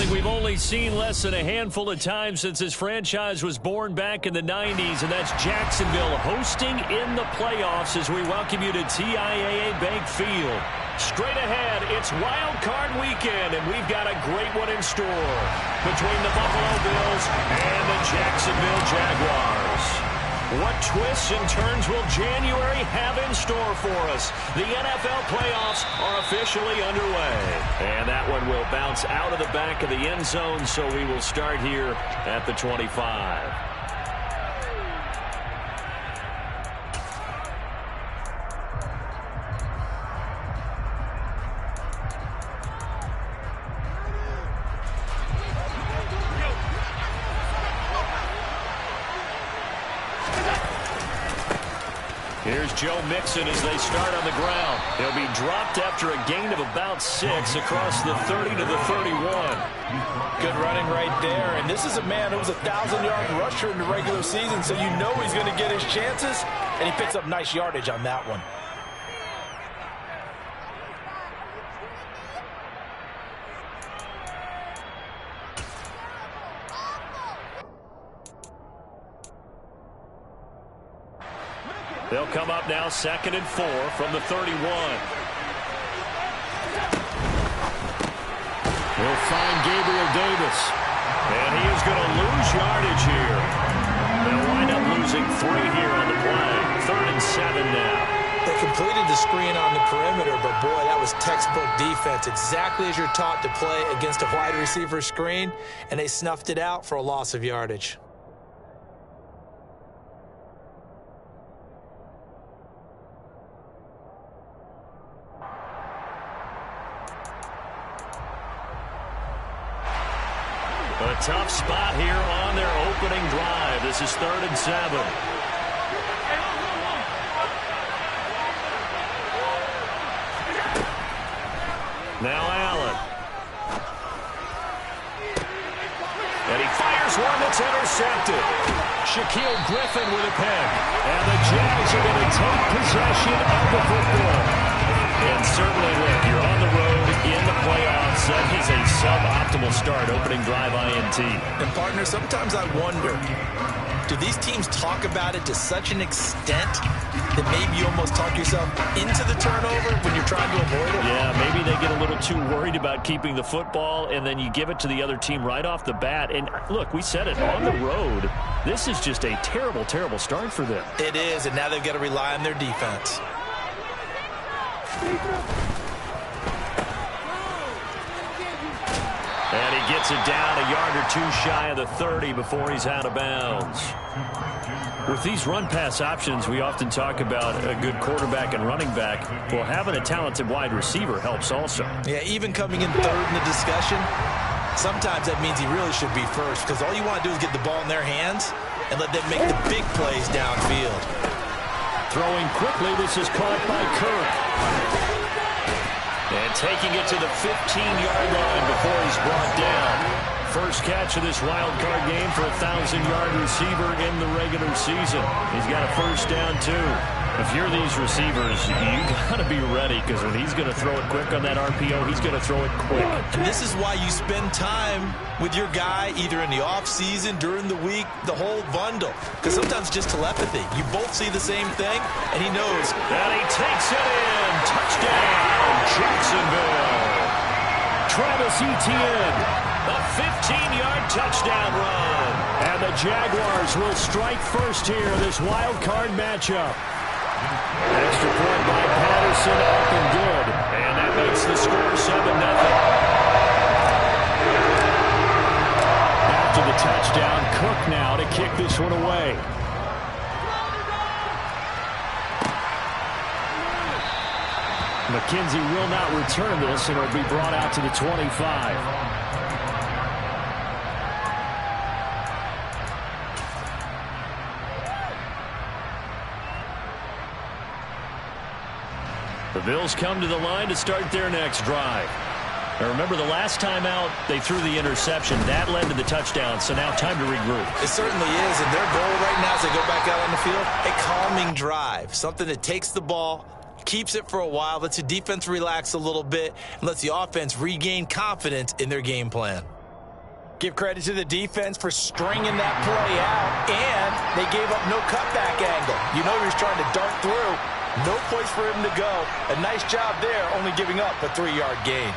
something we've only seen less than a handful of times since this franchise was born back in the 90s, and that's Jacksonville hosting in the playoffs as we welcome you to TIAA Bank Field. Straight ahead, it's Wild Card Weekend, and we've got a great one in store between the Buffalo Bills and the Jacksonville Jaguars. What twists and turns will January have in store for us? The NFL playoffs are officially underway. And that one will bounce out of the back of the end zone, so we will start here at the 25. Here's Joe Mixon as they start on the ground. He'll be dropped after a gain of about 6 across the 30 to the 31. Good running right there. And this is a man who was a 1,000-yard rusher in the regular season, so you know he's going to get his chances. And he picks up nice yardage on that one. They'll come up now 2nd and 4 from the 31. We'll find Gabriel Davis. And he is going to lose yardage here. They'll wind up losing 3 here on the play. 3rd and 7 now. They completed the screen on the perimeter, but boy, that was textbook defense. Exactly as you're taught to play against a wide receiver screen, and they snuffed it out for a loss of yardage. A tough spot here on their opening drive. This is 3rd and 7. Now Allen. And he fires one that's intercepted. Shaquille Griffin with a pick. And the Jags are going to take possession of the football. And certainly, look, you're on the road in the playoffs. That is a suboptimal start, opening drive INT. And, partner, sometimes I wonder, do these teams talk about it to such an extent that maybe you almost talk yourself into the turnover when you're trying to avoid it? Yeah, maybe they get a little too worried about keeping the football, and then you give it to the other team right off the bat. And, look, we said it, on the road, this is just a terrible, terrible start for them. It is, and now they've got to rely on their defense. And he gets it down a yard or 2 shy of the 30 before he's out of bounds. With these run-pass options, we often talk about a good quarterback and running back. Well, having a talented wide receiver helps also. Yeah, even coming in 3rd in the discussion, sometimes that means he really should be first, because all you want to do is get the ball in their hands and let them make the big plays downfield. Throwing quickly, this is caught by Kirk. And taking it to the 15-yard line before he's brought down. First catch of this wild card game for a 1,000-yard receiver in the regular season. He's got a first down, too. If you're these receivers, you got to be ready, because when he's going to throw it quick on that RPO, he's going to throw it quick. And this is why you spend time with your guy either in the offseason, during the week, the whole bundle. Because sometimes just telepathy. You both see the same thing, and he knows. And he takes it in. Touchdown, Jacksonville. Travis Etienne, a 15-yard touchdown run. And the Jaguars will strike first here in this wild card matchup. Extra point by Patterson, up and good. And that makes the score 7-0. After the touchdown, Cook now to kick this one away. McKenzie will not return this, and it'll be brought out to the 25. The Bills come to the line to start their next drive. Now remember, the last time out, they threw the interception. That led to the touchdown, so now time to regroup. It certainly is, and their goal right now as they go back out on the field, a calming drive, something that takes the ball, keeps it for a while, lets the defense relax a little bit, and lets the offense regain confidence in their game plan. Give credit to the defense for stringing that play out, and they gave up no cutback angle. You know he was trying to dart through. No place for him to go. A nice job there, only giving up a 3-yard gain.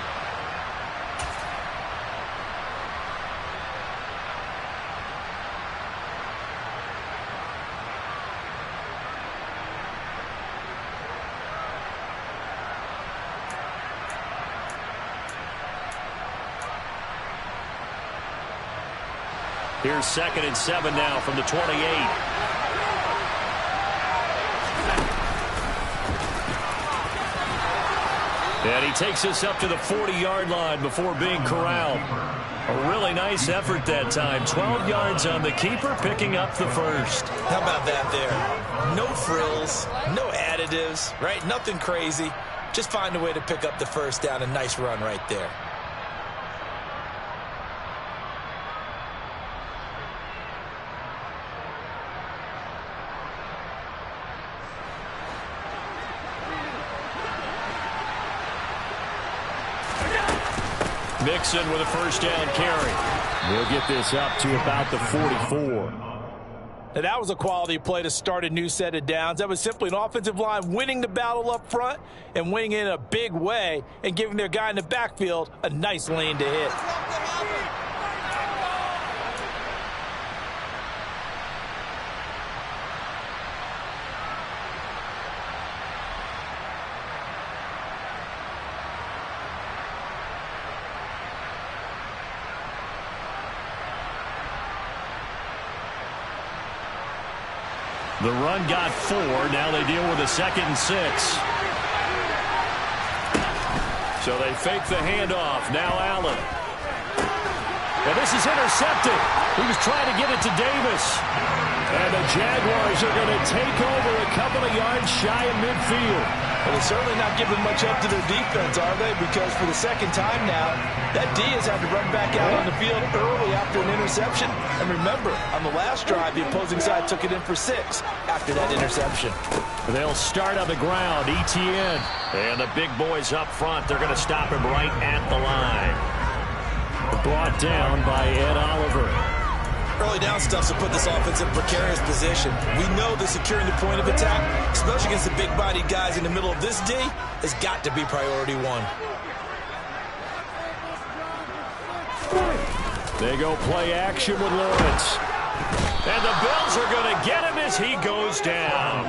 Here's 2nd and 7 now from the 28. And he takes us up to the 40-yard line before being corralled. A really nice effort that time. 12 yards on the keeper, picking up the first. How about that there? No frills, no additives, right? Nothing crazy. Just find a way to pick up the first down. A nice run right there. Mixon with a first down carry. We'll get this up to about the 44. Now that was a quality play to start a new set of downs. That was simply an offensive line winning the battle up front and winning it in a big way and giving their guy in the backfield a nice lane to hit. The run got 4. Now they deal with a 2nd and 6. So they fake the handoff. Now Allen. And this is intercepted. He was trying to get it to Davis. And the Jaguars are going to take over a couple of yards shy of midfield. Well, they're certainly not giving much up to their defense, are they? Because for the second time now, that D has had to run back out on the field early after an interception. And remember, on the last drive, the opposing side took it in for 6 after that interception. They'll start on the ground, ETN. And the big boys up front, they're going to stop him right at the line. Brought down by Ed Oliver. Early down stuff to put this offense in a precarious position. We know that securing the point of attack, especially against the big-bodied guys in the middle of this D, has got to be priority 1. They go play action with Lawrence. And the Bills are going to get him as he goes down.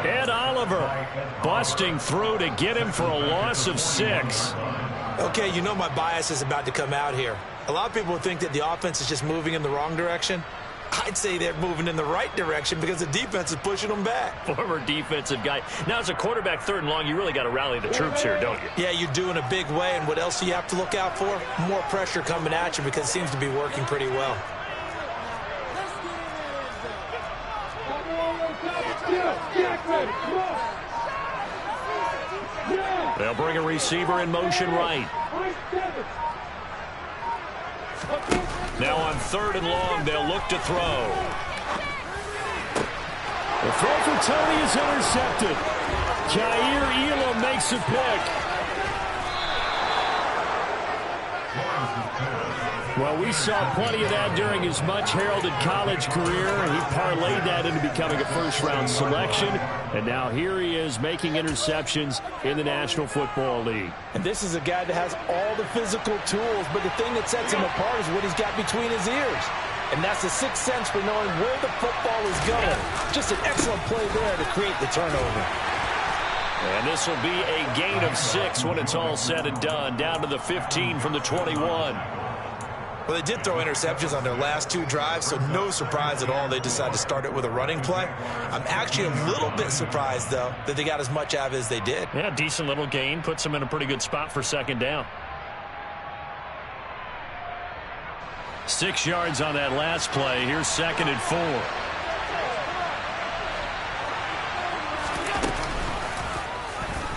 Ed Oliver busting through to get him for a loss of 6. Okay, you know my bias is about to come out here. A lot of people think that the offense is just moving in the wrong direction. I'd say they're moving in the right direction because the defense is pushing them back. Former defensive guy. Now, as a quarterback, 3rd and long, you really got to rally the troops here, don't you? Yeah, you do in a big way. And what else do you have to look out for? More pressure coming at you because it seems to be working pretty well. They'll bring a receiver in motion right. Now on 3rd and long, they'll look to throw. The throw for Tony is intercepted. Jair Elam makes a pick. Well, we saw plenty of that during his much-heralded college career. He parlayed that into becoming a first-round selection. And now here he is making interceptions in the National Football League. And this is a guy that has all the physical tools, but the thing that sets him apart is what he's got between his ears. And that's the sixth sense for knowing where the football is going. Just an excellent play there to create the turnover. And this will be a gain of 6 when it's all said and done. Down to the 15 from the 21. Well, they did throw interceptions on their last 2 drives, so no surprise at all they decided to start it with a running play. I'm actually a little bit surprised, though, that they got as much out of it as they did. Yeah, decent little gain. Puts them in a pretty good spot for 2nd down. 6 yards on that last play. Here's 2nd and 4.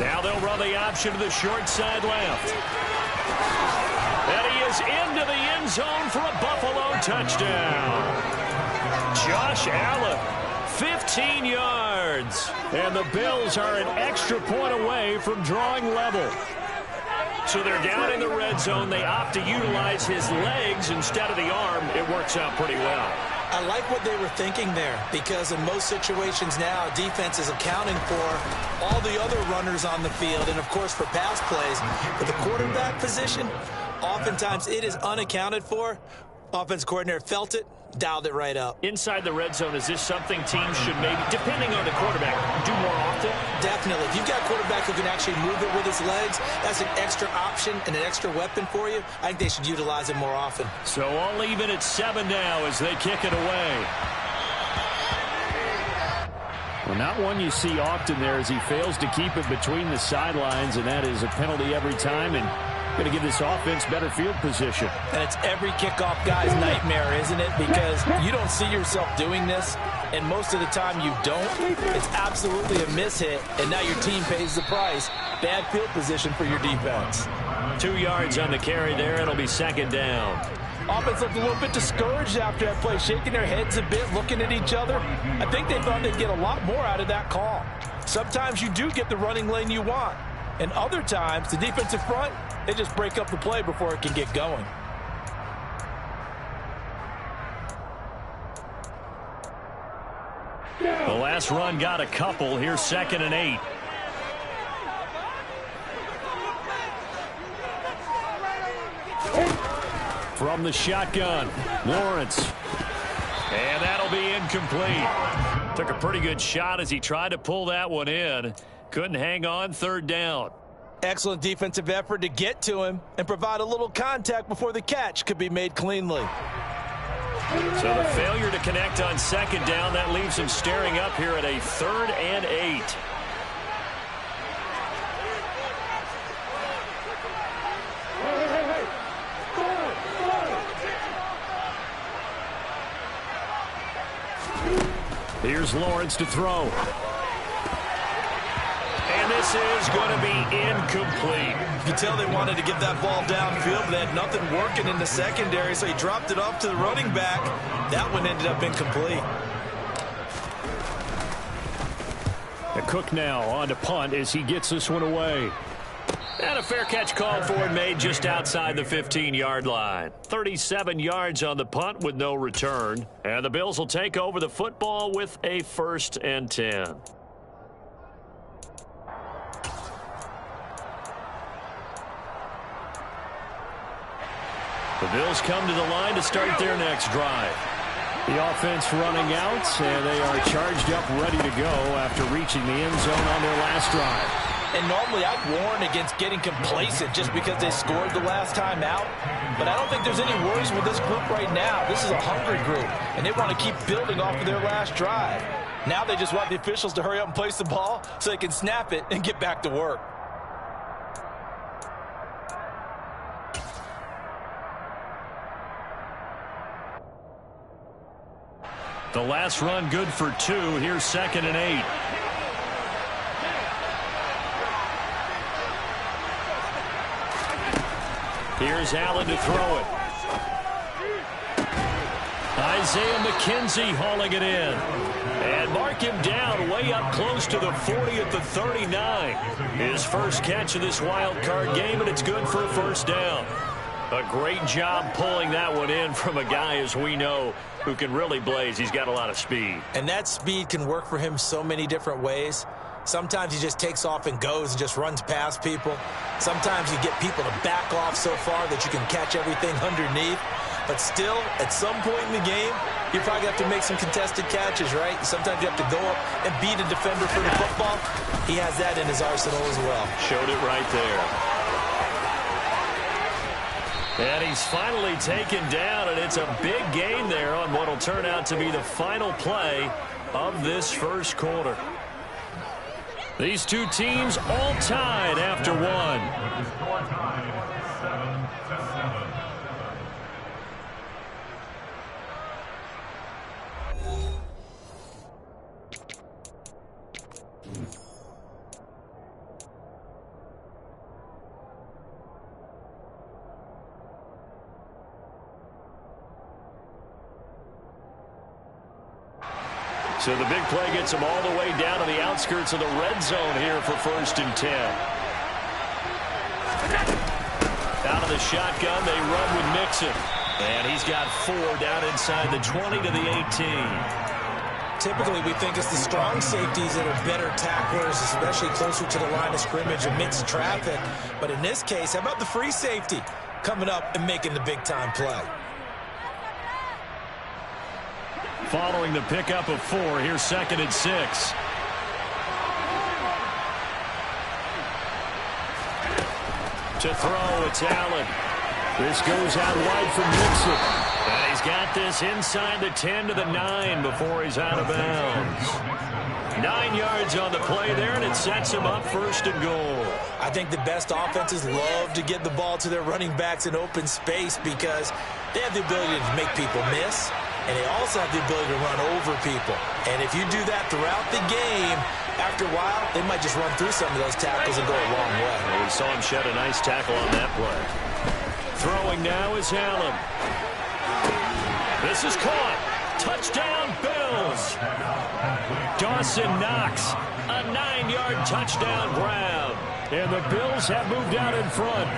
Now they'll run the option to the short side left. And he is into the end zone for a Buffalo touchdown. Josh Allen, 15 yards. And the Bills are an extra point away from drawing level. So they're down in the red zone. They opt to utilize his legs instead of the arm. It works out pretty well. I like what they were thinking there, because in most situations now, defense is accounting for all the other runners on the field and, of course, for pass plays. But the quarterback position, oftentimes it is unaccounted for. Offense coordinator felt it, dialed it right up. Inside the red zone, is this something teams should maybe, depending on the quarterback, do more often? Definitely. If you've got a quarterback who can actually move it with his legs, that's an extra option and an extra weapon for you. I think they should utilize it more often. So all even at 7 now as they kick it away. Well, not one you see often there as he fails to keep it between the sidelines, and that is a penalty every time, and going to give this offense better field position. And it's every kickoff guy's nightmare, isn't it? Because you don't see yourself doing this, and most of the time you don't. It's absolutely a mishit, and now your team pays the price. Bad field position for your defense. 2 yards on the carry there. It'll be 2nd down. Offense looked a little bit discouraged after that play, shaking their heads a bit, looking at each other. I think they thought they'd get a lot more out of that call. Sometimes you do get the running lane you want, and other times the defensive front, they just break up the play before it can get going. The last run got a couple. Here's 2nd and 8. From the shotgun, Lawrence. And that'll be incomplete. Took a pretty good shot as he tried to pull that one in. Couldn't hang on. 3rd down. Excellent defensive effort to get to him and provide a little contact before the catch could be made cleanly. So the failure to connect on 2nd down, that leaves him staring up here at a 3rd and 8. Here's Lawrence to throw. And this is going to be incomplete. You can tell they wanted to get that ball downfield, but they had nothing working in the secondary, so he dropped it off to the running back. That one ended up incomplete. The Cook now on to punt as he gets this one away. And a fair catch called for and made just outside the 15-yard line. 37 yards on the punt with no return. And the Bills will take over the football with a 1st and 10. The Bills come to the line to start their next drive. The offense running out, and they are charged up, ready to go after reaching the end zone on their last drive. And normally I'd warn against getting complacent just because they scored the last time out. But I don't think there's any worries with this group right now. This is a hungry group, and they want to keep building off of their last drive. Now they just want the officials to hurry up and place the ball so they can snap it and get back to work. The last run good for 2. Here's 2nd and 8. Here's Allen to throw it. Isaiah McKenzie hauling it in. And mark him down way up close to the 40 at the 39. His first catch of this wild card game, and it's good for a 1st down. A great job pulling that one in from a guy, as we know, who can really blaze. He's got a lot of speed. And that speed can work for him so many different ways. Sometimes he just takes off and goes and just runs past people. Sometimes you get people to back off so far that you can catch everything underneath. But still, at some point in the game, you probably have to make some contested catches, right? Sometimes you have to go up and beat a defender for the football. He has that in his arsenal as well. Showed it right there. And he's finally taken down, and it's a big gain there on what will turn out to be the final play of this first quarter. These two teams all tied after one. So the big play gets him all the way down to the outskirts of the red zone here for 1st and 10. out of the shotgun. They run with Mixon. And he's got 4 down inside the 20 to the 18. Typically, we think it's the strong safeties that are better tacklers, especially closer to the line of scrimmage amidst traffic. But in this case, how about the free safety coming up and making the big-time play? Following the pickup of 4, here's 2nd and 6. To throw, it's Allen. This goes out wide for Mixon. And he's got this inside the 10 to the 9 before he's out of bounds. 9 yards on the play there, and it sets him up 1st and goal. I think the best offenses love to get the ball to their running backs in open space because they have the ability to make people miss, and they also have the ability to run over people. And if you do that throughout the game, after a while, they might just run through some of those tackles and go a long way. Well, we saw him shed a nice tackle on that play. Throwing now is Allen. This is caught. Touchdown, Bills. Dawson Knox, a 9-yard touchdown grab. And the Bills have moved out in front.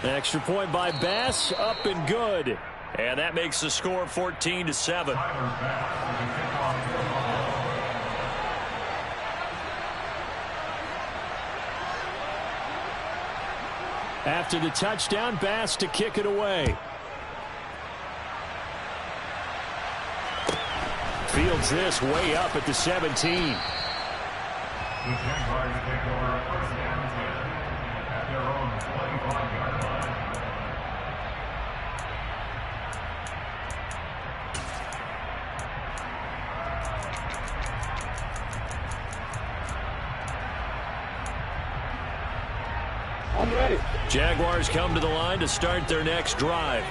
Extra point by Bass, up and good. And that makes the score 14-7. After the touchdown, Bass to kick it away. Fields this way up at the 17. The Jaguars take over 1st and 10 at their own 25-yard line. Jaguars come to the line to start their next drive.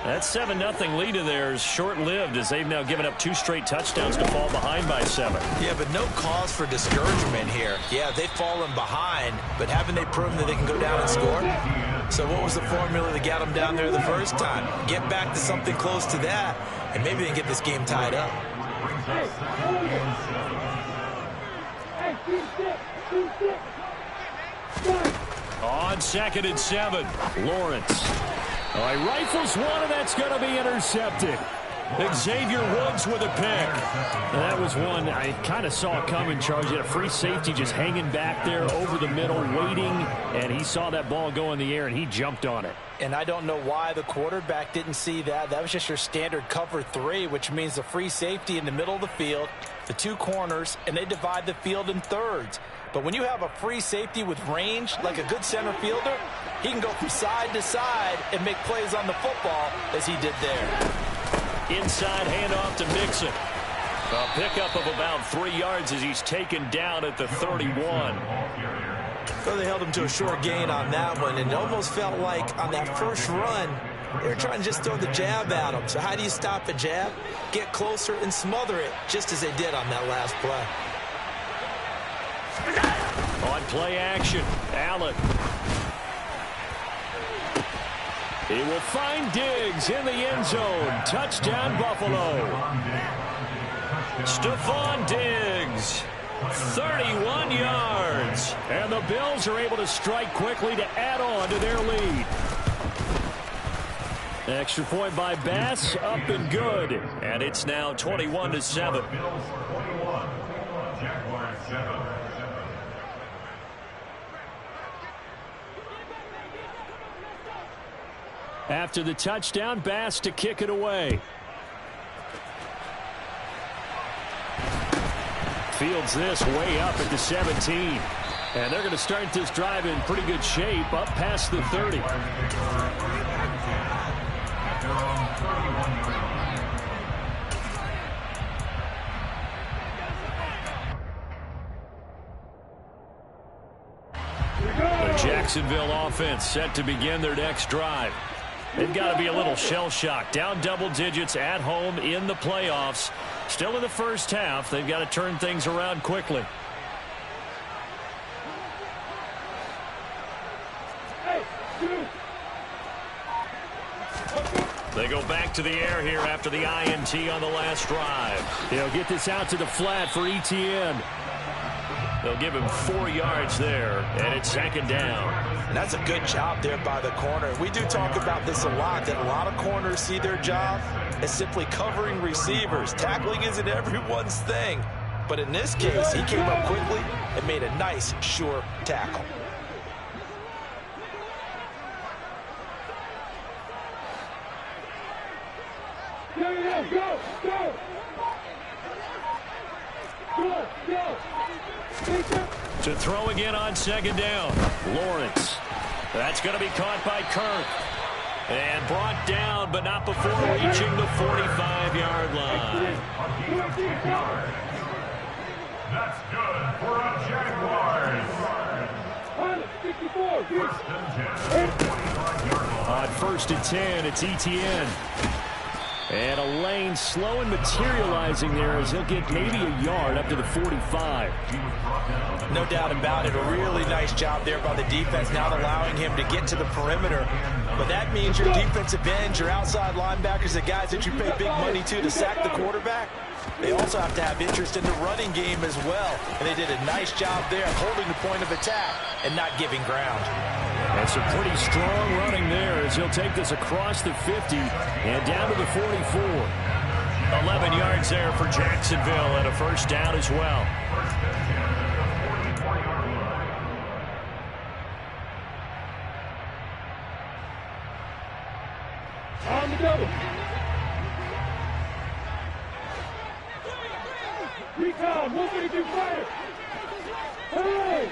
That 7-0 lead of theirs short-lived as they've now given up 2 straight touchdowns to fall behind by 7. Yeah, but no cause for discouragement here. Yeah, they've fallen behind, but haven't they proven that they can go down and score? So what was the formula that got them down there the first time? Get back to something close to that, and maybe they can get this game tied up. On 2nd and 7, Lawrence. He rifles one, and that's going to be intercepted. Xavier Woods with a pick. That was one I kind of saw coming, Charles. He had a free safety just hanging back there over the middle, waiting, and he saw that ball go in the air, and he jumped on it. And I don't know why the quarterback didn't see that. That was just your standard cover 3, which means the free safety in the middle of the field, the 2 corners, and they divide the field in thirds. But when you have a free safety with range, like a good center fielder, he can go from side to side and make plays on the football as he did there. Inside handoff to Mixon. A pickup of about 3 yards as he's taken down at the 31. Well, they held him to a short gain on that one, and it almost felt like on that first run, they were trying to just throw the jab at him. So how do you stop a jab? Get closer and smother it, just as they did on that last play. On play action, Allen. He will find Diggs in the end zone. Touchdown, Buffalo. Stephon Diggs, 31 yards. And the Bills are able to strike quickly to add on to their lead. Extra point by Bass, up and good. And it's now 21-7. Bills 21, Jaguars 7. After the touchdown, Bass to kick it away. Fields this way up at the 17. And they're going to start this drive in pretty good shape, up past the 30. The Jacksonville offense set to begin their next drive. They've got to be a little shell-shocked. Down double digits at home in the playoffs. Still in the first half. They've got to turn things around quickly. They go back to the air here after the INT on the last drive. They'll get this out to the flat for ETN. They'll give him 4 yards there, and it's second down. And that's a good job there by the corner. We do talk about this a lot, that a lot of corners see their job as simply covering receivers. Tackling isn't everyone's thing. But in this case, he came up quickly and made a nice, sure tackle. To throw again on second down. Lawrence. That's going to be caught by Kirk. And brought down, but not before reaching the 45-yard line. That's good for a Jaguars. On 1st and 10, it's Etienne. And a lane slow and materializing there as he'll get maybe a yard up to the 45. No doubt about it. A really nice job there by the defense, not allowing him to get to the perimeter. But that means your defensive ends, your outside linebackers, the guys that you pay big money to sack the quarterback, they also have to have interest in the running game as well. And they did a nice job there holding the point of attack and not giving ground. That's a pretty strong running there as he'll take this across the 50 and down to the 44. 11 yards there for Jacksonville and a first down as well. On the double. Recon, 132 fire. Hey!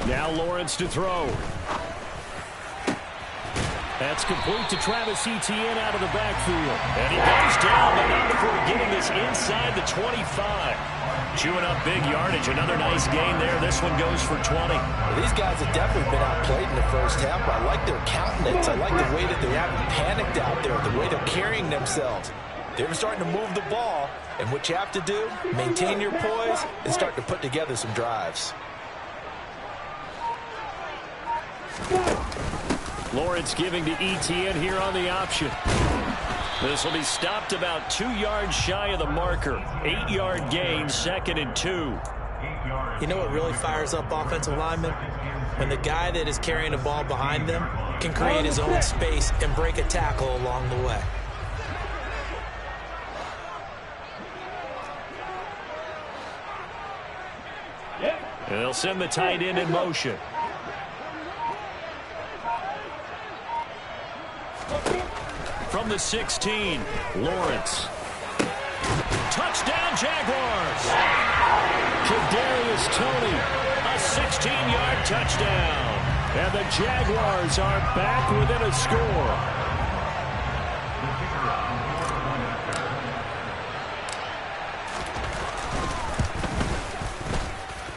Now Lawrence to throw. That's complete to Travis Etienne out of the backfield. And he goes down, but not before getting this inside the 25. Chewing up big yardage. Another nice gain there. This one goes for 20. Well, these guys have definitely been outplayed in the first half. I like their countenance. I like the way that they haven't panicked out there, the way they're carrying themselves. They're starting to move the ball, and what you have to do, maintain your poise and start to put together some drives. Lawrence giving to Etienne here on the option. This will be stopped about 2 yards shy of the marker. 8-yard gain, 2nd and 2. You know what really fires up offensive linemen? When the guy that is carrying the ball behind them can create his own space and break a tackle along the way. They'll send the tight end in motion. From the 16, Lawrence. Touchdown, Jaguars! Kadarius Toney, a 16-yard touchdown. And the Jaguars are back within a score.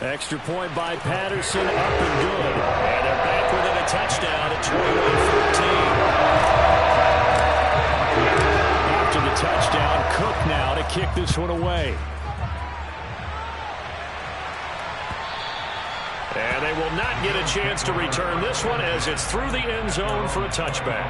Extra point by Patterson, up and good. And they're back within a touchdown at 21-14. After the touchdown, Cook now to kick this one away. And they will not get a chance to return this one as it's through the end zone for a touchback.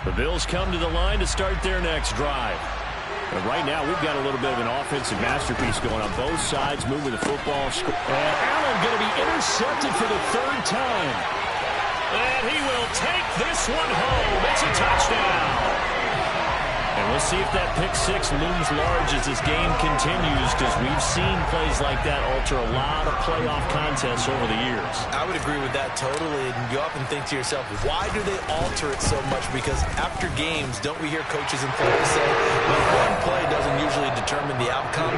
The Bills come to the line to start their next drive. And right now, we've got a little bit of an offensive masterpiece going on both sides, moving the football. And Allen going to be intercepted for the 3rd time. And he will take this one home. It's a touchdown. And we'll see if that pick six looms large as this game continues, because we've seen plays like that alter a lot of playoff contests over the years. I would agree with that totally. And you often think to yourself, why do they alter it so much? Because after games, don't we hear coaches and players say, well, one play doesn't usually determine the outcome?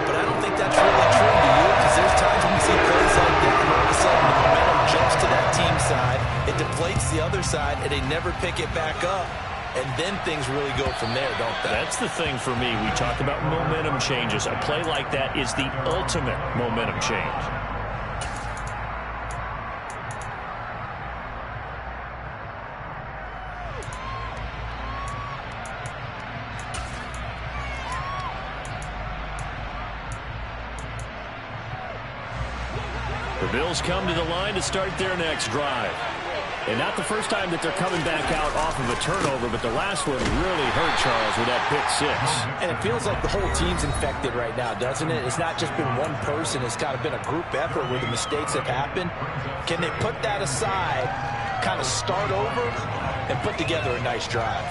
But I don't think that's really true, do you? Because there's times when we see plays like that, and all of a sudden the momentum jumps to that team side, it deflates the other side, and they never pick it back up. And then things really go from there, don't they? That's the thing for me. We talk about momentum changes. A play like that is the ultimate momentum change. The Bills come to the line to start their next drive. And not the first time that they're coming back out off of a turnover, but the last one really hurt Charles with that pick six. And it feels like the whole team's infected right now, doesn't it? It's not just been one person. It's kind of been a group effort where the mistakes have happened. Can they put that aside, kind of start over, and put together a nice drive?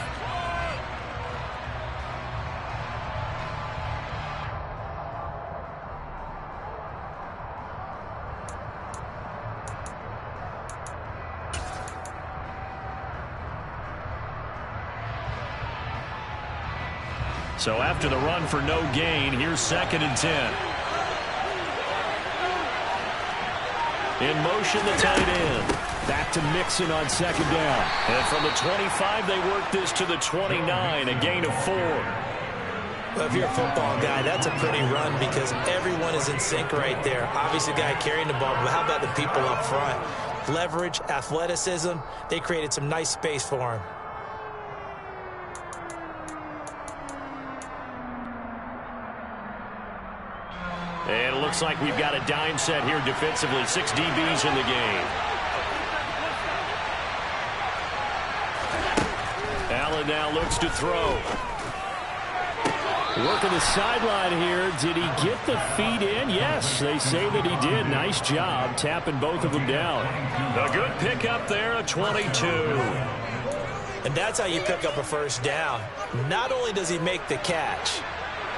So after the run for no gain, here's 2nd and 10. In motion, the tight end. Back to Mixon on 2nd down. And from the 25, they work this to the 29, a gain of 4. Well, if you're a football guy, that's a pretty run because everyone is in sync right there. Obviously, the guy carrying the ball, but how about the people up front? Leverage, athleticism, they created some nice space for him. And it looks like we've got a dime set here defensively. 6 DBs in the game. Allen now looks to throw. Working the sideline here. Did he get the feet in? Yes, they say that he did. Nice job tapping both of them down. A good pickup there, a 22. And that's how you pick up a first down. Not only does he make the catch,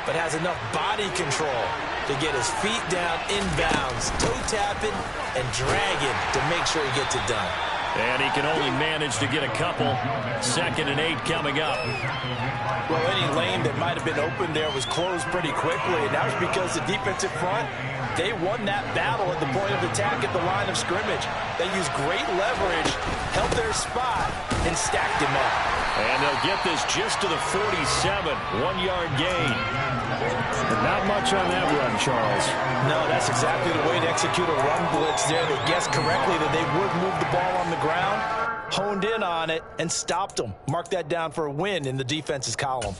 but has enough body control to get his feet down inbounds, toe tapping and dragging to make sure he gets it done. And he can only manage to get a couple. 2nd and 8 coming up. Well, any lane that might have been open there was closed pretty quickly, and that was because the defensive front, they won that battle at the point of attack at the line of scrimmage. They used great leverage, held their spot, and stacked him up. And they'll get this just to the 47, 1-yard gain. Not much on that run, Charles. No, that's exactly the way to execute a run blitz there. They guessed correctly that they would move the ball on the ground, honed in on it, and stopped them. Mark that down for a win in the defense's column.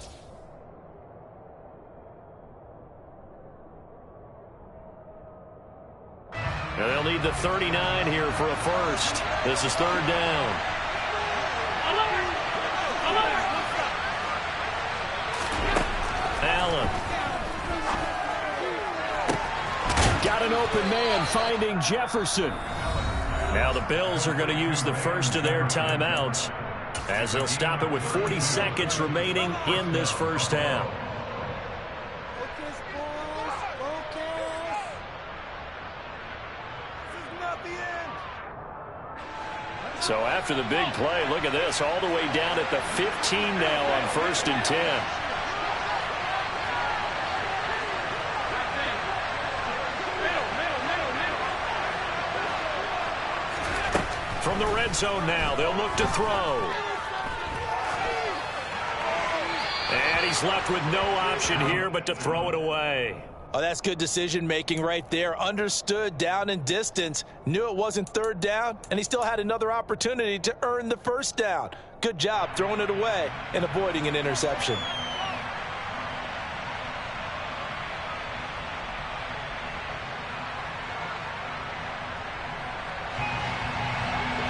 And they'll need the 39 here for a first. This is 3rd down. Allen. Got an open man finding Jefferson. Now the Bills are going to use the first of their timeouts as they'll stop it with 40 seconds remaining in this first half. So after the big play, look at this, all the way down at the 15 now on 1st and 10. From the red zone now, they'll look to throw. And he's left with no option here but to throw it away. Oh, that's good decision-making right there. Understood down and distance. Knew it wasn't 3rd down, and he still had another opportunity to earn the first down. Good job throwing it away and avoiding an interception.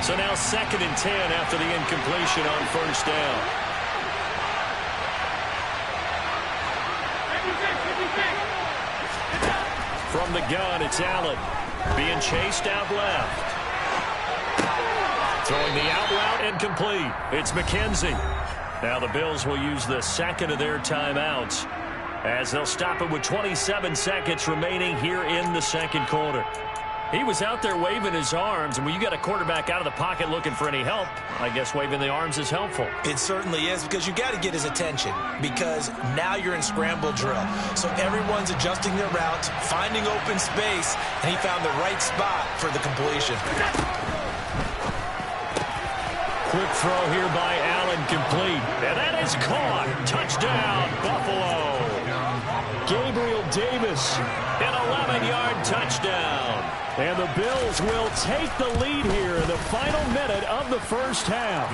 So now 2nd and 10 after the incompletion on 1st down. From the gun, it's Allen. Being chased out left. Throwing the out route incomplete. It's McKenzie. Now the Bills will use the 2nd of their timeouts as they'll stop it with 27 seconds remaining here in the 2nd quarter. He was out there waving his arms, and when you got a quarterback out of the pocket looking for any help, I guess waving the arms is helpful. It certainly is, because you got to get his attention, because now you're in scramble drill. So everyone's adjusting their routes, finding open space, and he found the right spot for the completion. Quick throw here by Allen, complete. And that is caught. Touchdown, Buffalo. Gabriel Davis, an 11-yard touchdown. And the Bills will take the lead here in the final minute of the first half.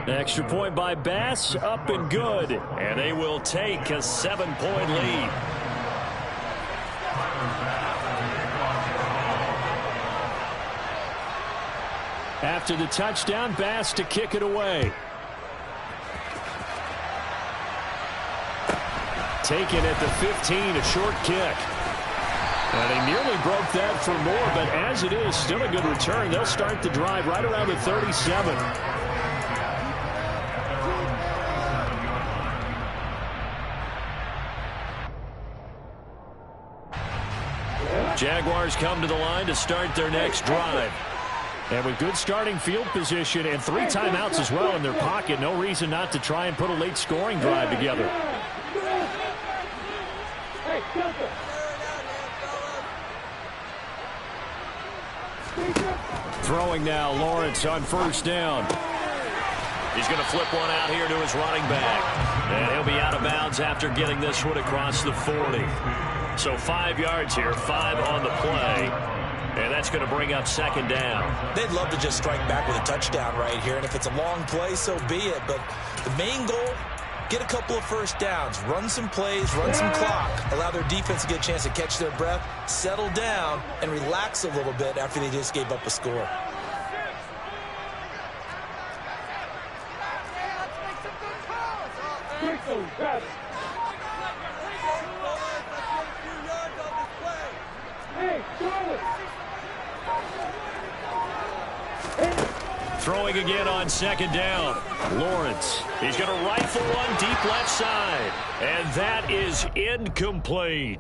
Extra point by Bass, up and good. And they will take a 7-point lead. After the touchdown, Bass to kick it away. Taken at the 15, a short kick. And he nearly broke that for more, but as it is, still a good return. They'll start the drive right around the 37. Jaguars come to the line to start their next drive. And with good starting field position and 3 timeouts as well in their pocket, no reason not to try and put a late scoring drive together. Throwing now, Lawrence on first down. He's going to flip one out here to his running back. And he'll be out of bounds after getting this one across the 40. So 5 yards here, 5 on the play. And that's going to bring up second down. They'd love to just strike back with a touchdown right here. And if it's a long play, so be it. But the main goal, get a couple of first downs, run some plays, run some clock, allow their defense to get a chance to catch their breath, settle down, and relax a little bit after they just gave up a score. Throwing again on second down. Lawrence. He's going to rifle one deep left side. And that is incomplete.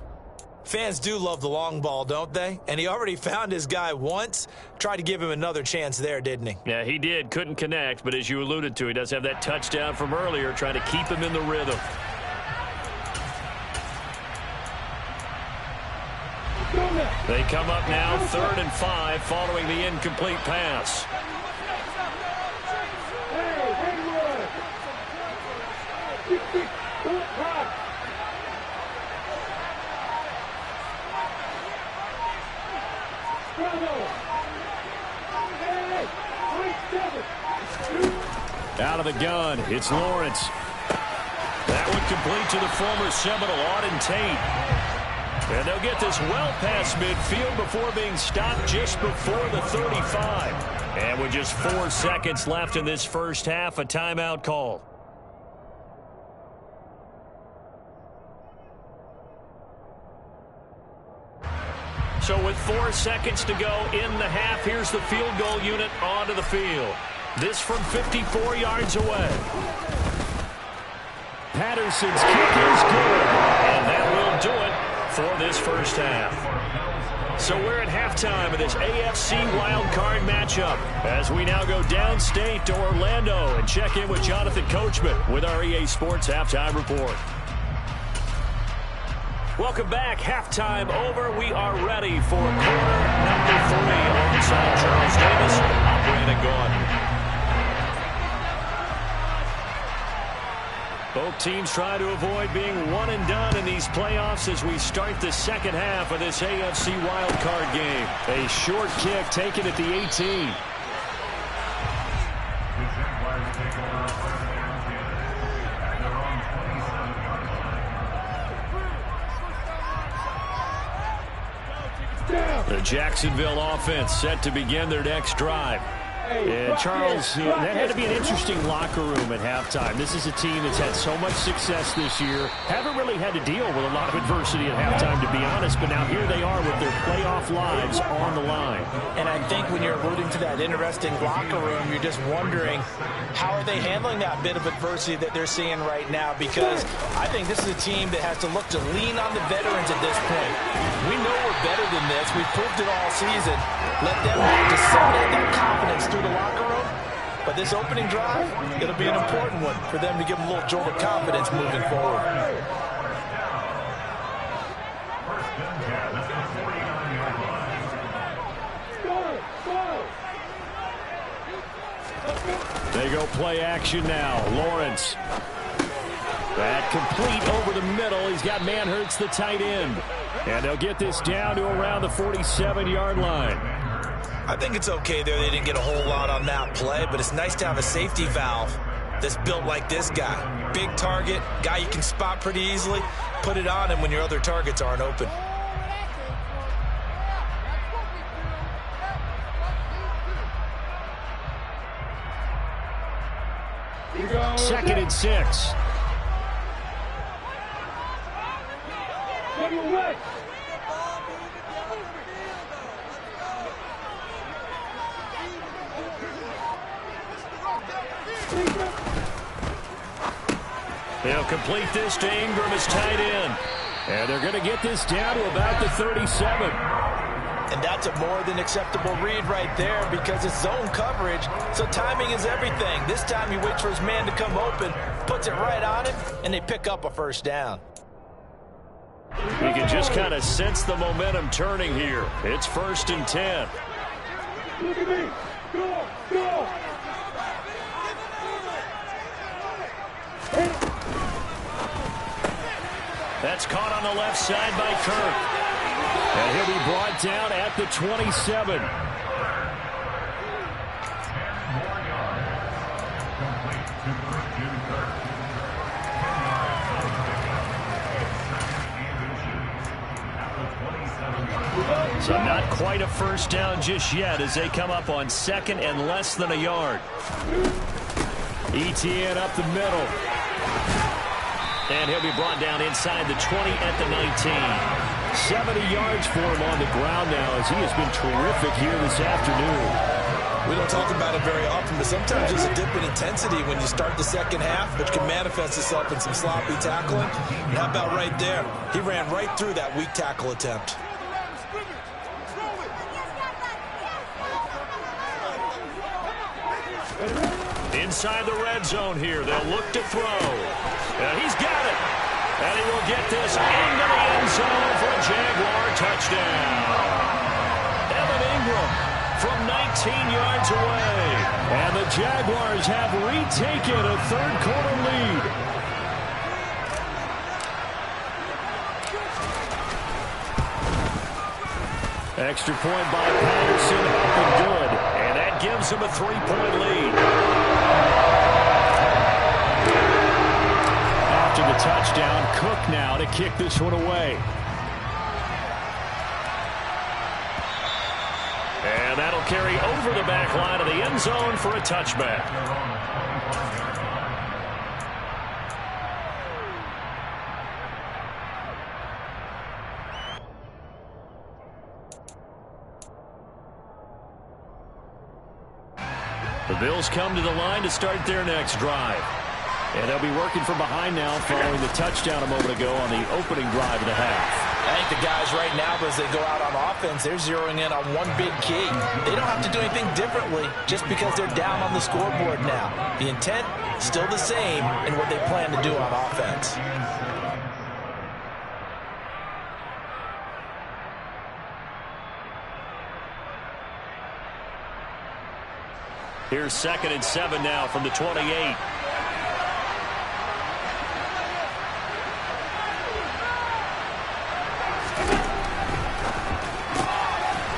Fans do love the long ball, don't they? And he already found his guy once. Tried to give him another chance there, didn't he? Yeah, he did. Couldn't connect. But as you alluded to, he does have that touchdown from earlier, trying to keep him in the rhythm. They come up now 3rd and 5 following the incomplete pass. Out of the gun, it's Lawrence. That one complete to the former Seminole, Auden Tate. And they'll get this well past midfield before being stopped just before the 35. And with just 4 seconds left in this first half, a timeout call. So with 4 seconds to go in the half, here's the field goal unit onto the field. This from 54 yards away. Patterson's kick is good. And that will do it for this first half. So we're at halftime of this AFC wildcard matchup as we now go downstate to Orlando and check in with Jonathan Coachman with our EA Sports Halftime Report. Welcome back. Halftime over. We are ready for quarter number 3 alongside Charles Davis. I'm Brandon Gaudin. Both teams try to avoid being one and done in these playoffs as we start the second half of this AFC wildcard game. A short kick taken at the 18. The Jacksonville offense set to begin their next drive. And Charles, that had to be an interesting locker room at halftime. This is a team that's had so much success this year. Haven't really had to deal with a lot of adversity at halftime, to be honest. But now here they are with their playoff lives on the line. And I think when you're alluding to that interesting locker room, you're just wondering how are they handling that bit of adversity that they're seeing right now? Because I think this is a team that has to look to lean on the veterans at this point. We know we're better than this. We've proved it all season. Let them disseminate that confidence through the locker room. But this opening drive, it'll be an important one for them to give them a little jolt of confidence moving forward. They go play action now. Lawrence. That complete over the middle. He's got Manhurts, the tight end. And they'll get this down to around the 47-yard line. I think it's okay there. They didn't get a whole lot on that play, but it's nice to have a safety valve that's built like this guy. Big target, guy you can spot pretty easily. Put it on him when your other targets aren't open. 2nd and 6. They'll complete this to Ingram as tight end. And they're going to get this down to about the 37. And that's a more than acceptable read right there because it's zone coverage, so timing is everything. This time he waits for his man to come open, puts it right on him, and they pick up a first down. You can just kind of sense the momentum turning here. It's 1st and 10. Look at me. Go, go. That's caught on the left side by Kirk. And he'll be brought down at the 27. So not quite a first down just yet as they come up on 2nd and less than a yard. ETN up the middle. And he'll be brought down inside the 20 at the 19. 70 yards for him on the ground now as he has been terrific here this afternoon. We don't talk about it very often, but sometimes there's a dip in intensity when you start the second half, which can manifest itself in some sloppy tackling. And how about right there? He ran right through that weak tackle attempt. Inside the red zone here, they'll look to throw. And he's got it. And he will get this into the end zone for a Jaguar touchdown. Evan Ingram from 19 yards away. And the Jaguars have retaken a third-quarter lead. Extra point by Patterson, up and good. And that gives him a 3-point lead. After the touchdown, Cook now to kick this one away. And that'll carry over the back line of the end zone for a touchback. The Bills come to the line to start their next drive. And they'll be working from behind now following the touchdown a moment ago on the opening drive of the half. I think the guys right now, as they go out on offense, they're zeroing in on one big key. They don't have to do anything differently just because they're down on the scoreboard now. The intent, still the same in what they plan to do on offense. Here's 2nd and 7 now from the 28.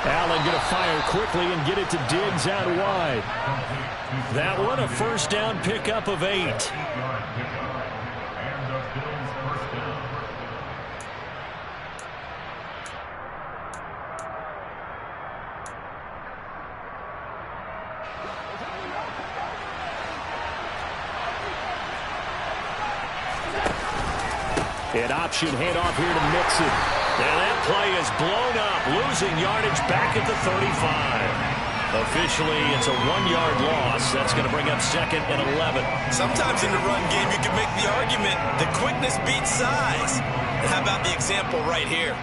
Allen going to fire quickly and get it to Diggs out wide. That one a first down pickup of 8. An option handoff here to Mixon. And that play is blown up, losing yardage back at the 35. Officially, it's a 1-yard loss. That's going to bring up 2nd and 11. Sometimes in the run game, you can make the argument that quickness beats size. And how about the example right here?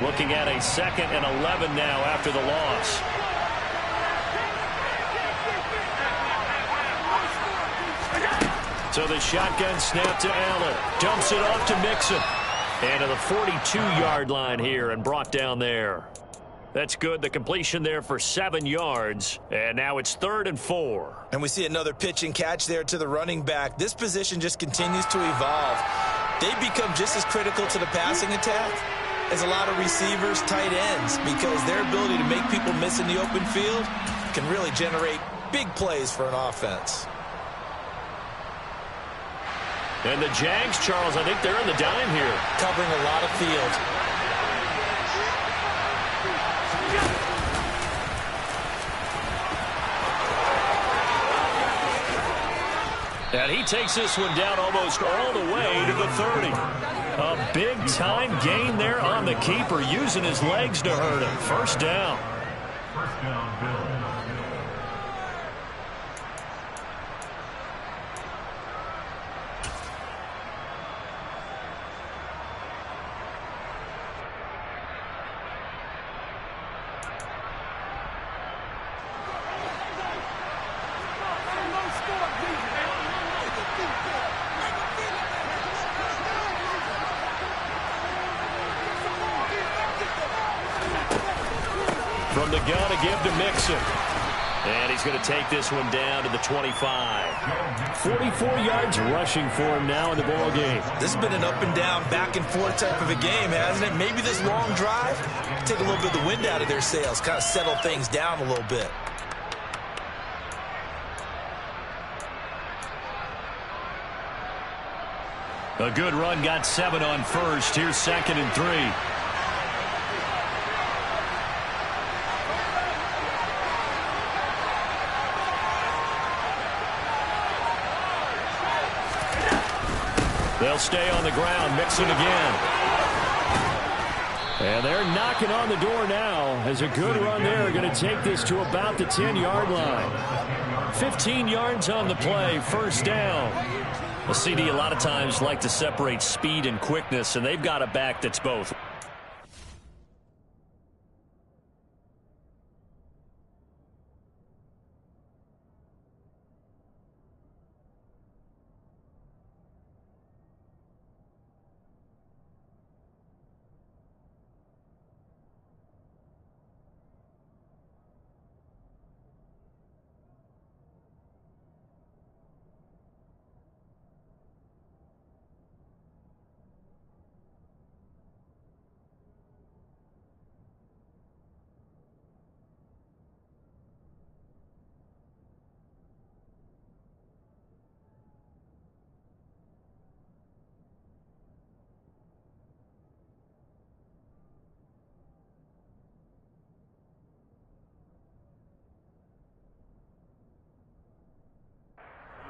Looking at a 2nd and 11 now after the loss. So the shotgun snap to Allen. Dumps it off to Mixon. And to the 42-yard line here and brought down there. That's good. The completion there for 7 yards. And now it's 3rd and 4. And we see another pitch and catch there to the running back. This position just continues to evolve. They become just as critical to the passing attack as a lot of receivers, tight ends, because their ability to make people miss in the open field can really generate big plays for an offense. And the Jags, Charles, I think they're in the dime here. Covering a lot of field. And he takes this one down almost all the way to the 30. A big-time gain there on the keeper, using his legs to hurt him. First down. First down, Bill. From the gun to give to Mixon. And he's going to take this one down to the 25. 44 yards rushing for him now in the ball game. This has been an up-and-down, back-and-forth type of a game, hasn't it? Maybe this long drive, take a little bit of the wind out of their sails, kind of settle things down a little bit. A good run, got 7 on first. Here's 2nd and 3. They'll stay on the ground. Mixon again. And they're knocking on the door now as a good run there. Going to take this to about the 10-yard line. 15 yards on the play. First down. The CD a lot of times like to separate speed and quickness, and they've got a back that's both.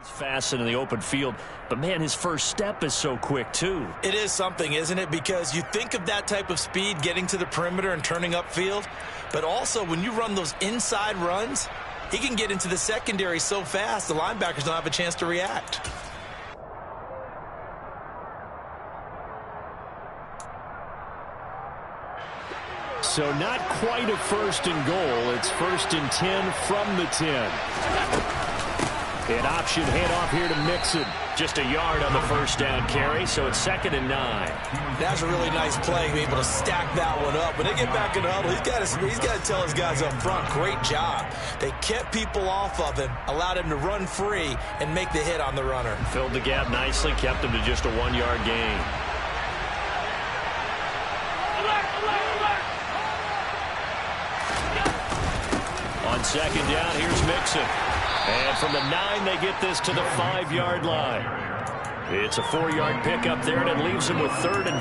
Fast in the open field, but man, his first step is so quick too. It is something, isn't it? Because you think of that type of speed getting to the perimeter and turning upfield, but also when you run those inside runs, he can get into the secondary so fast the linebackers don't have a chance to react. So not quite a 1st and goal. It's 1st and 10 from the 10. An option handoff here to Mixon. Just a yard on the first down carry, so it's 2nd and 9. That's a really nice play, being able to stack that one up. When they get back in the huddle, he's got to tell his guys up front, great job. They kept people off of him, allowed him to run free, and make the hit on the runner. Filled the gap nicely, kept him to just a 1-yard gain. On 2nd down, here's Mixon. And from the 9, they get this to the 5-yard line. It's a 4-yard pickup there, and it leaves them with 3rd and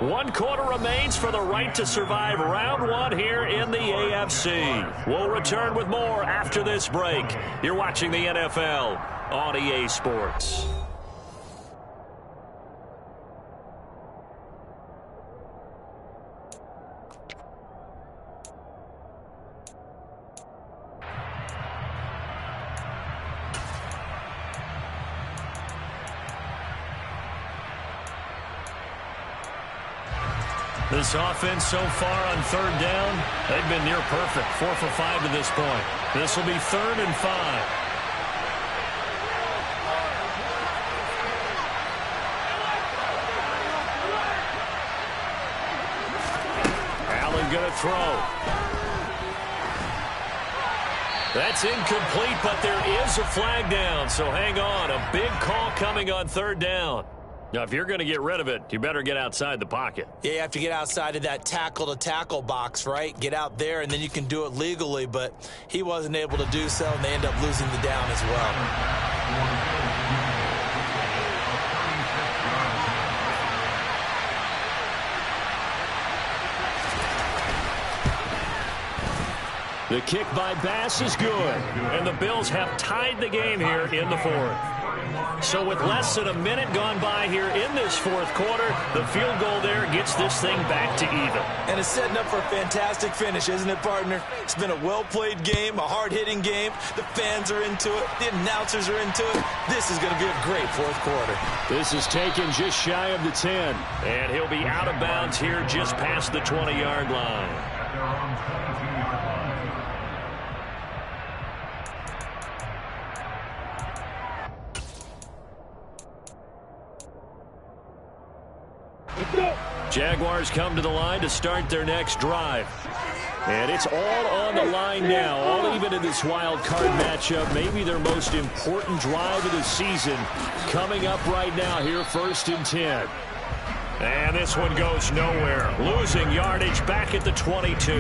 5. 1 quarter remains for the right to survive round 1 here in the AFC. We'll return with more after this break. You're watching the NFL on EA Sports. This offense so far on 3rd down, they've been near perfect. 4 for 5 to this point. This will be 3rd and 5. Allen going to throw. That's incomplete, but there is a flag down, so hang on. A big call coming on 3rd down. Now, if you're going to get rid of it, you better get outside the pocket. Yeah, you have to get outside of that tackle-to-tackle box, right? Get out there, and then you can do it legally, but he wasn't able to do so, and they end up losing the down as well. The kick by Bass is good, and the Bills have tied the game here in the fourth. So with less than a minute gone by here in this fourth quarter, the field goal there gets this thing back to even. And it's setting up for a fantastic finish, isn't it, partner? It's been a well-played game, a hard-hitting game. The fans are into it. The announcers are into it. This is going to be a great fourth quarter. This is taken just shy of the 10, and he'll be out of bounds here just past the 20-yard line. At their own 17-yard line. Jaguars come to the line to start their next drive. And it's all on the line now, all even in this wild card matchup. Maybe their most important drive of the season coming up right now here, 1st and 10. And this one goes nowhere. Losing yardage back at the 22.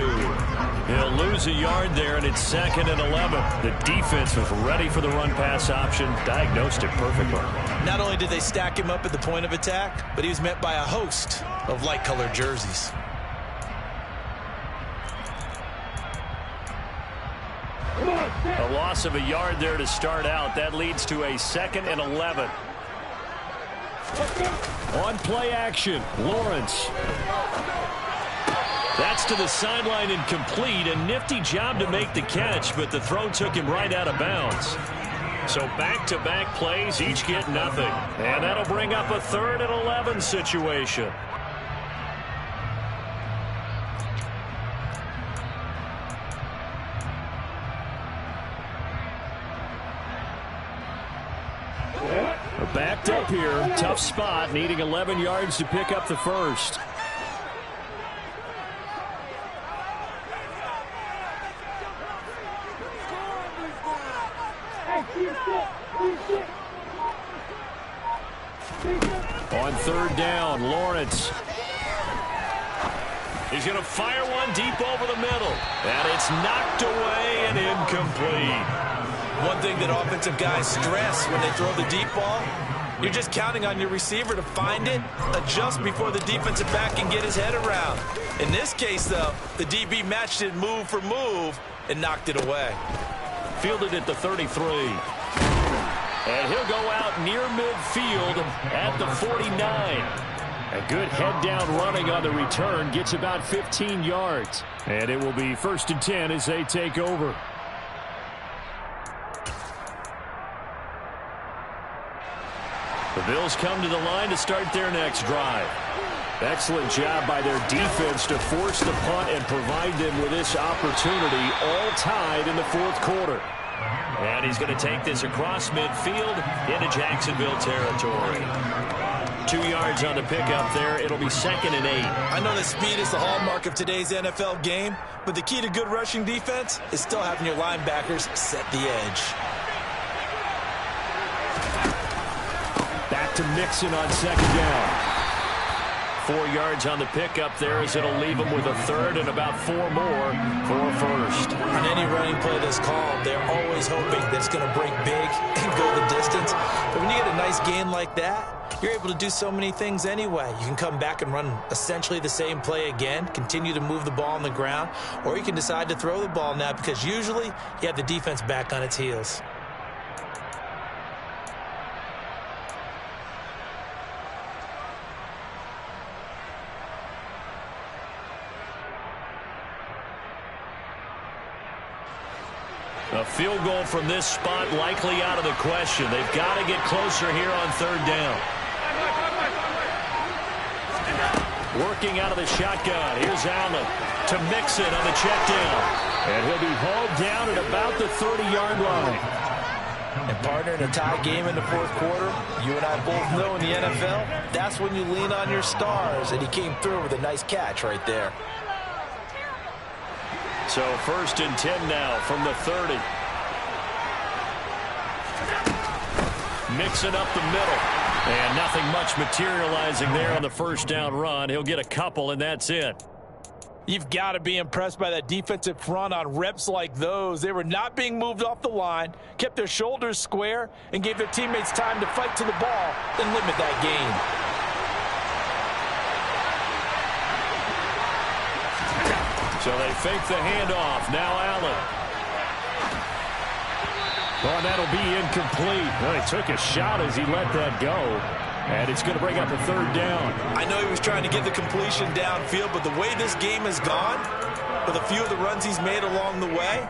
He'll lose a yard there, and it's 2nd and 11. The defense was ready for the run-pass option, diagnosed it perfectly. Not only did they stack him up at the point of attack, but he was met by a host of light-colored jerseys. A loss of a yard there to start out. That leads to a 2nd and 11. On play action, Lawrence. That's to the sideline and complete. A nifty job to make the catch, but the throw took him right out of bounds. So back-to-back plays, each get nothing. And that'll bring up a 3rd and 11 situation. Backed up here, tough spot, needing 11 yards to pick up the first. On 3rd down, Lawrence. He's going to fire one deep over the middle. And it's knocked away and incomplete. One thing that offensive guys stress when they throw the deep ball, you're just counting on your receiver to find it, adjust before the defensive back can get his head around. In this case, though, the DB matched it move for move and knocked it away. Fielded at the 33. And he'll go out near midfield at the 49. A good head-down running on the return gets about 15 yards. And it will be 1st and 10 as they take over. The Bills come to the line to start their next drive. Excellent job by their defense to force the punt and provide them with this opportunity, all tied in the fourth quarter. And he's going to take this across midfield into Jacksonville territory. 2 yards on the pickup there. It'll be 2nd and 8. I know that speed is the hallmark of today's NFL game, but the key to good rushing defense is still having your linebackers set the edge. Back to Mixon on 2nd down. 4 yards on the pickup there as it'll leave him with a 3rd and about 4 more for a first. On any running play that's called, they're always hoping that it's going to break big and go the distance. But when you get a nice gain like that, you're able to do so many things anyway. You can come back and run essentially the same play again, continue to move the ball on the ground, or you can decide to throw the ball now because usually you have the defense back on its heels. A field goal from this spot likely out of the question. They've got to get closer here on 3rd down. Working out of the shotgun. Here's Allen to Mixon on the check down. And he'll be hauled down at about the 30-yard line. And partner, in a tie game in the fourth quarter, you and I both know in the NFL, that's when you lean on your stars. And he came through with a nice catch right there. So 1st and 10 now from the 30. Mixing up the middle. And nothing much materializing there on the first down run. He'll get a couple, and that's it. You've got to be impressed by that defensive front on reps like those. They were not being moved off the line, kept their shoulders square, and gave their teammates time to fight to the ball and limit that gain. So they fake the handoff. Now Allen. Oh, and that'll be incomplete. Well, he took a shot as he let that go. And it's going to bring up a third down. I know he was trying to get the completion downfield, but the way this game has gone, with a few of the runs he's made along the way,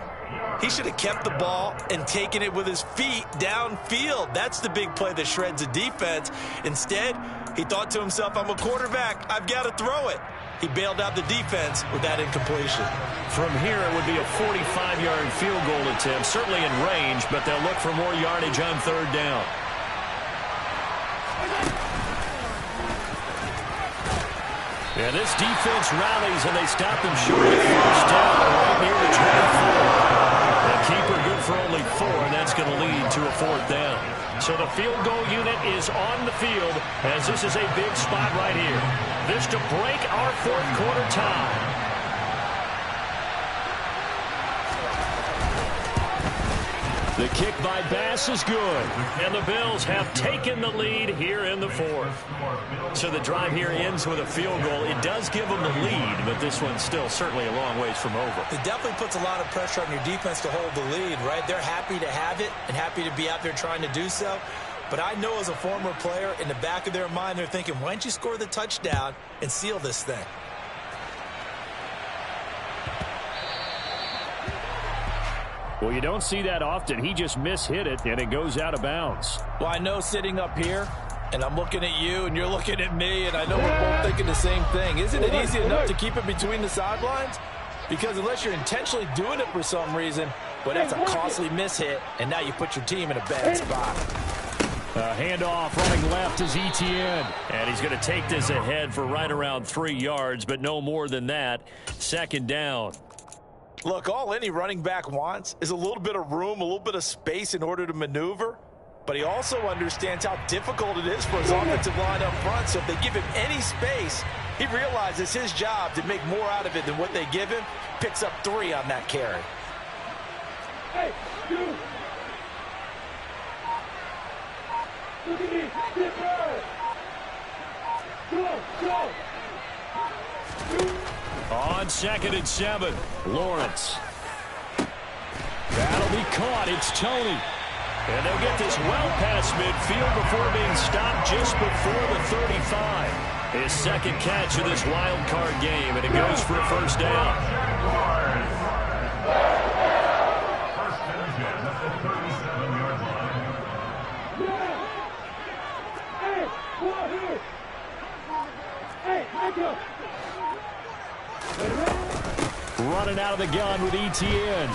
he should have kept the ball and taken it with his feet downfield. That's the big play that shreds a defense. Instead, he thought to himself, I'm a quarterback. I've got to throw it. He bailed out the defense with that incompletion. From here, it would be a 45-yard field goal attempt, certainly in range, but they'll look for more yardage on third down. And this defense rallies, and they stop them short of first down right near the 24. The keeper good for only 4, and that's going to lead to a fourth down. So the field goal unit is on the field, as this is a big spot right here. This to break our fourth quarter tie. The kick by Bass is good, and the Bills have taken the lead here in the fourth. So the drive here ends with a field goal. It does give them the lead, but this one's still certainly a long ways from over. It definitely puts a lot of pressure on your defense to hold the lead, right? They're happy to have it and happy to be out there trying to do so. But I know as a former player, in the back of their mind, they're thinking, why don't you score the touchdown and seal this thing? Well, you don't see that often. He just mishit it, and it goes out of bounds. Well, I know sitting up here, and I'm looking at you, and you're looking at me, and I know we're both thinking the same thing. Isn't it easy enough to keep it between the sidelines? Because unless you're intentionally doing it for some reason, well, that's a costly mishit, and now you put your team in a bad spot. Handoff running left is Etienne. And he's going to take this ahead for right around 3 yards, but no more than that. Second down. Look, all any running back wants is a little bit of room, a little bit of space in order to maneuver. But he also understands how difficult it is for his offensive line up front. So if they give him any space, he realizes his job to make more out of it than what they give him. Picks up 3 on that carry. Hey, you. Look at me. Get right. Go. On 2nd and 7, Lawrence. That'll be caught. It's Tony. And they'll get this well past midfield before being stopped just before the 35. His second catch of this wild card game, and it goes for a first down. First and 10 at the 37-yard line. Hey, come on here. Hey, make up. Running out of the gun with Etienne.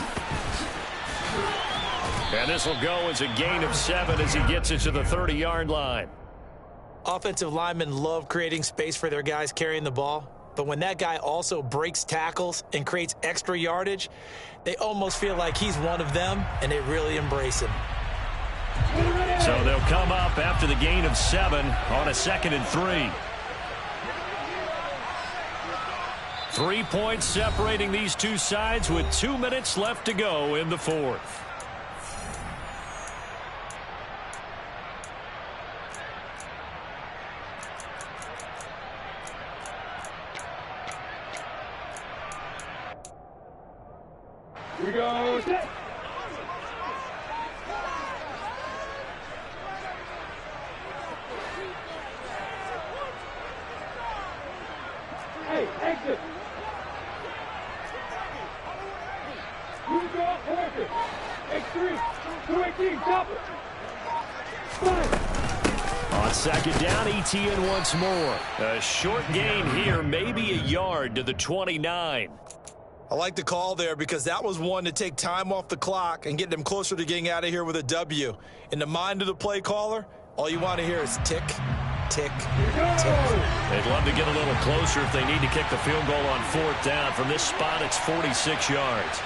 And this will go as a gain of 7 as he gets it to the 30-yard line. Offensive linemen love creating space for their guys carrying the ball. But when that guy also breaks tackles and creates extra yardage, they almost feel like he's one of them, and they really embrace him. So they'll come up after the gain of 7 on a 2nd and 3. 3 points separating these two sides with 2 minutes left to go in the fourth. Here we go. Set. Hey, exit. You go corrected. X3. 218. Stop it. Fine. On 2nd down, Etienne once more. A short gain here, maybe a yard to the 29. I like the call there because that was one to take time off the clock and get them closer to getting out of here with a W. In the mind of the play caller, all you want to hear is tick, tick, tick. They'd love to get a little closer if they need to kick the field goal on 4th down. From this spot, it's 46 yards.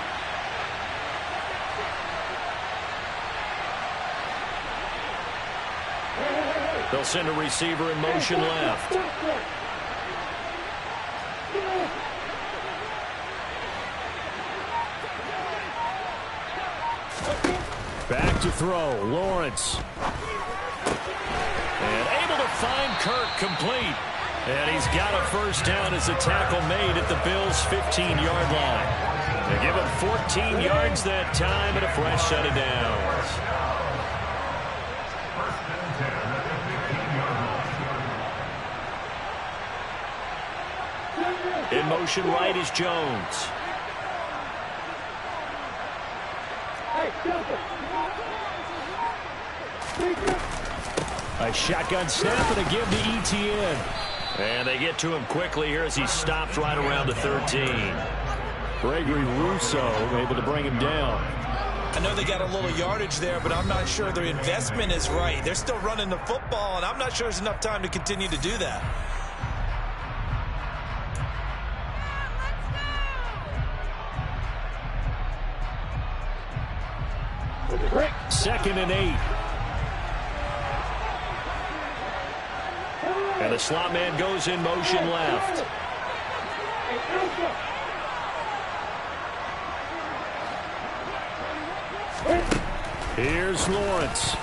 Hey. They'll send a receiver in motion left. Back to throw, Lawrence. And able to find Kirk complete. And he's got a first down as the tackle made at the Bills' 15-yard line. They give him 14 yards that time and a fresh set of downs. In motion right is Jones. A shotgun snap and a give to ETN. And they get to him quickly here as he stops right around the 13. Gregory Rousseau able to bring him down. I know they got a little yardage there, but I'm not sure their investment is right. They're still running the football, and I'm not sure there's enough time to continue to do that. Second and 8. And the slot man goes in motion left. Here's Lawrence.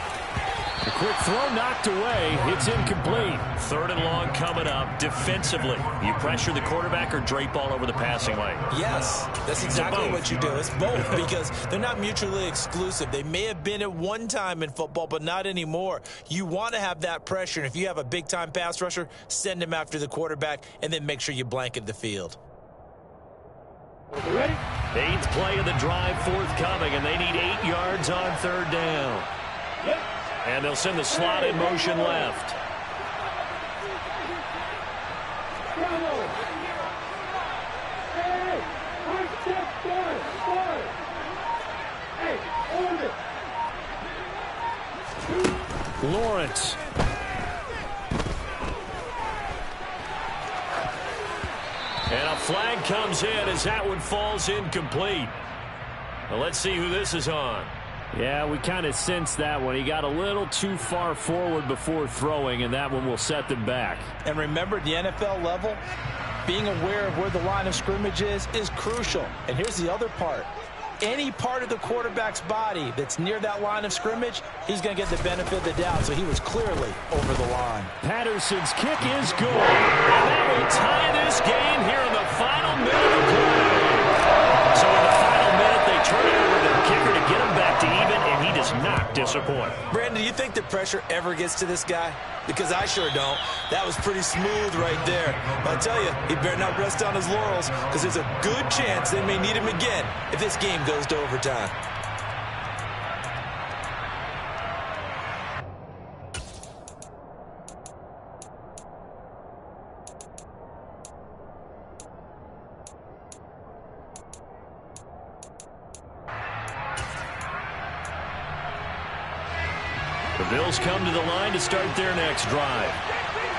A quick throw knocked away. It's incomplete. Third and long coming up. Defensively, you pressure the quarterback or drape all over the passing lane? Yes, that's exactly what you do. It's both because they're not mutually exclusive. They may have been at one time in football, but not anymore. You want to have that pressure. And if you have a big-time pass rusher, send him after the quarterback and then make sure you blanket the field. Ready? 8th play of the drive forthcoming, and they need 8 yards on third down. Yep. And they'll send the slot in motion left. Hey, hold it. Lawrence. And a flag comes in as that one falls incomplete. Well, let's see who this is on. Yeah, we kind of sensed that one. He got a little too far forward before throwing, and that one will set them back. And remember, the NFL level, being aware of where the line of scrimmage is crucial. And here's the other part. Any part of the quarterback's body that's near that line of scrimmage, he's going to get the benefit of the doubt. So he was clearly over the line. Patterson's kick is good. And that will tie this game here in the final minute of play. So in the final minute, they turn it over to the kicker to get him back to even, and he does not disappoint. Brandon, do you think the pressure ever gets to this guy? Because I sure don't. That was pretty smooth right there. But I tell you, he better not rest on his laurels because there's a good chance they may need him again if this game goes to overtime. The Bills come to the line to start their next drive.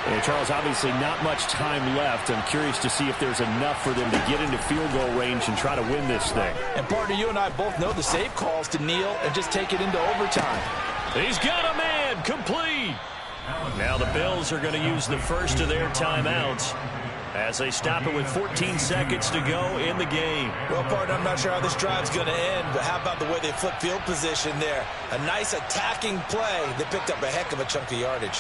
And Charles, obviously not much time left. I'm curious to see if there's enough for them to get into field goal range and try to win this thing. And partner, you and I both know the safe calls to kneel and just take it into overtime. He's got a man complete. Now the Bills are going to use the first of their timeouts as they stop it with 14 seconds to go in the game. Well, partner, I'm not sure how this drive's going to end, but how about the way they flip field position there? A nice attacking play. They picked up a heck of a chunk of yardage.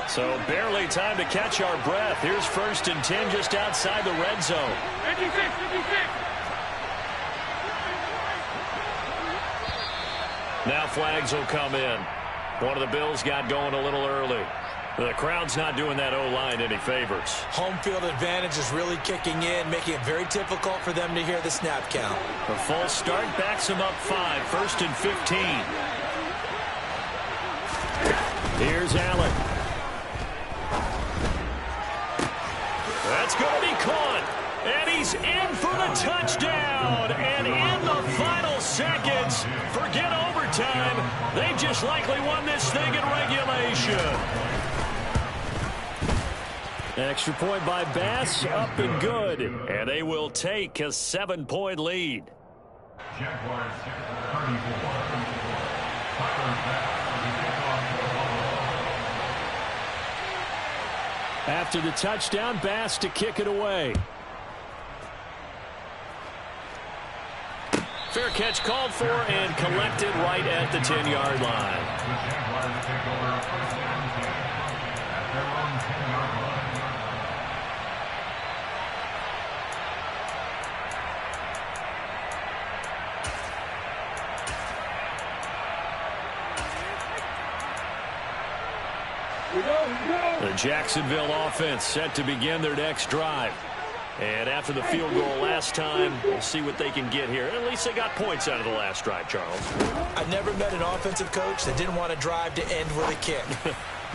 So barely time to catch our breath. Here's 1st and 10 just outside the red zone. 56, 56. Now flags will come in. One of the Bills got going a little early. The crowd's not doing that O-line any favors. Home field advantage is really kicking in, making it very difficult for them to hear the snap count. The false start backs them up 5. 1st and 15. Here's Allen. That's going to be caught. And he's in for the touchdown. And in the final seconds, forget overtime. They just likely won this thing in regulation. Extra point by Bass, up and good. And they will take a 7-point lead. Jaguars 34. Tyler Bass with the kickoff for Buffalo. After the touchdown, Bass to kick it away. Fair catch called for and collected right at the 10-yard line. The Jaguars take over first and 10 at their own 10-yard line. The Jacksonville offense set to begin their next drive. And after the field goal last time, we'll see what they can get here. At least they got points out of the last drive, Charles. I've never met an offensive coach that didn't want to drive to end with a kick.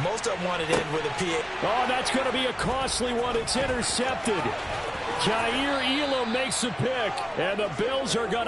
Most of them wanted to end with a PA. Oh, that's going to be a costly one. It's intercepted. Jair Elam makes a pick, and the Bills are going to